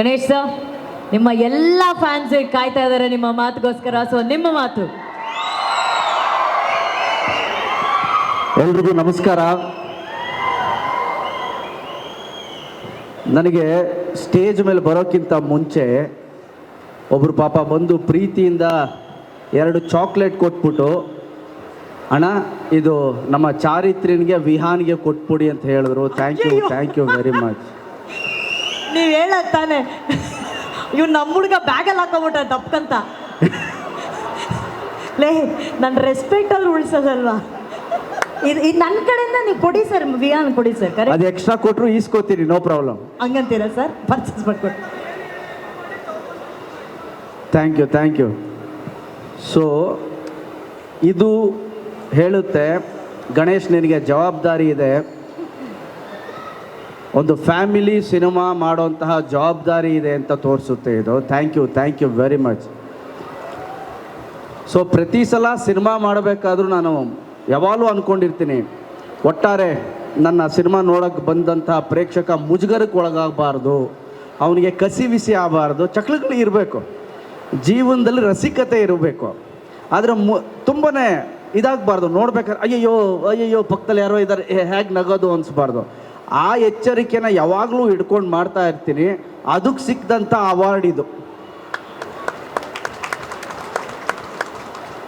Ganesh sir, ನಿಮ್ಮ ಎಲ್ಲ fans ಕಾಯ್ತಾ ಇದ್ದಾರೆ ನಿಮ್ಮ ಮಾತುಗೋಸ್ಕರ. ಸೊ ನಿಮ್ಮ ಮಾತು. ಎಲ್ರಿಗೂ ನಮಸ್ಕಾರ. ನನಗೆ ಸ್ಟೇಜ್ ಮೇಲೆ ಬರೋಕ್ಕಿಂತ ಮುಂಚೆ ಒಬ್ಬರು ಪಾಪ ಬಂದು ಪ್ರೀತಿಯಿಂದ 2 ಚಾಕ್ಲೇಟ್ ಕೊಟ್ಬಿಟ್ಟು, ಅಣ್ಣ ಇದು ನಮ್ಮ ಚಾರಿತ್ರ್ಯನಿಗೆ ವಿಹಾನ್ಗೆ ಕೊಟ್ಬಿಡಿ ಅಂತ ಹೇಳಿದ್ರು. Thank you very much. ನೀವು ಹೇಳಕ್ ತಾನೆ ಇವ್ ನಮ್ಮ ಹುಡುಗ ಬ್ಯಾಗಲ್ಲಿ ಹಾಕೋಬಿಟ್ಟ ತಪ್ಪಂತ. ಲೇ, ನನ್ನ ರೆಸ್ಪೆಕ್ಟ್ ಆದ್ರೂ ಉಳಿಸೋದಲ್ವಾ? ಇದು ನನ್ನ ಕಡೆಯಿಂದ ನೀವು ಕೊಡಿ ಸರ್, ವಿಹಾನ್ ಕೊಡಿ ಸರ್. ಕರೆಕ್ಟ್, ಅದು ಎಕ್ಸ್ಟ್ರಾ ಕೊಟ್ಟರು ಈಸ್ಕೋತೀನಿ, ನೋ ಪ್ರಾಬ್ಲಮ್. ಹಂಗಂತೀರಾ ಸರ್? ಪರ್ಚೇಸ್ ಮಾಡ್ಕೊಟ್ಟು. Thank you. ಸೊ ಇದು ಹೇಳುತ್ತೆ, ಗಣೇಶ್ ನಿನಗೆ ಜವಾಬ್ದಾರಿ ಇದೆ, ಒಂದು ಫ್ಯಾಮಿಲಿ ಸಿನಿಮಾ ಮಾಡೋಂತಹ ಜವಾಬ್ದಾರಿ ಇದೆ ಅಂತ ತೋರಿಸುತ್ತೆ ಇದು. Thank you very much. So ಪ್ರತಿ ಸಲ ಸಿನಿಮಾ ಮಾಡಬೇಕಾದ್ರೂ ನಾನು ಯಾವಾಗಲೂ ಅಂದ್ಕೊಂಡಿರ್ತೀನಿ, ಒಟ್ಟಾರೆ ನನ್ನ ಸಿನಿಮಾ ನೋಡೋಕ್ಕೆ ಬಂದಂತಹ ಪ್ರೇಕ್ಷಕ ಮುಜುಗರಕ್ಕೆ ಒಳಗಾಗಬಾರ್ದು, ಅವನಿಗೆ ಕಸಿವಿಸಿ ಆಗಬಾರ್ದು, ಚಕ್ಲಗಳು ಇರಬೇಕು, ಜೀವನದಲ್ಲಿ ರಸಿಕತೆ ಇರಬೇಕು. ಆದರೆ ತುಂಬಾ ಇದಾಗಬಾರ್ದು, ನೋಡ್ಬೇಕಾದ್ರೆ ಅಯ್ಯಯ್ಯೋ ಪಕ್ಕದಲ್ಲಿ ಯಾರೋ ಇದ್ದಾರೆ ಹೇಗೆ ನಗೋದು ಅನಿಸ್ಬಾರ್ದು. ಆ ಎಚ್ಚರಿಕೆನ ಯಾವಾಗಲೂ ಹಿಡ್ಕೊಂಡು ಮಾಡ್ತಾ ಇರ್ತೀನಿ. ಅದಕ್ಕೆ ಸಿಕ್ಕಿದಂಥ ಅವಾರ್ಡ್ ಇದು.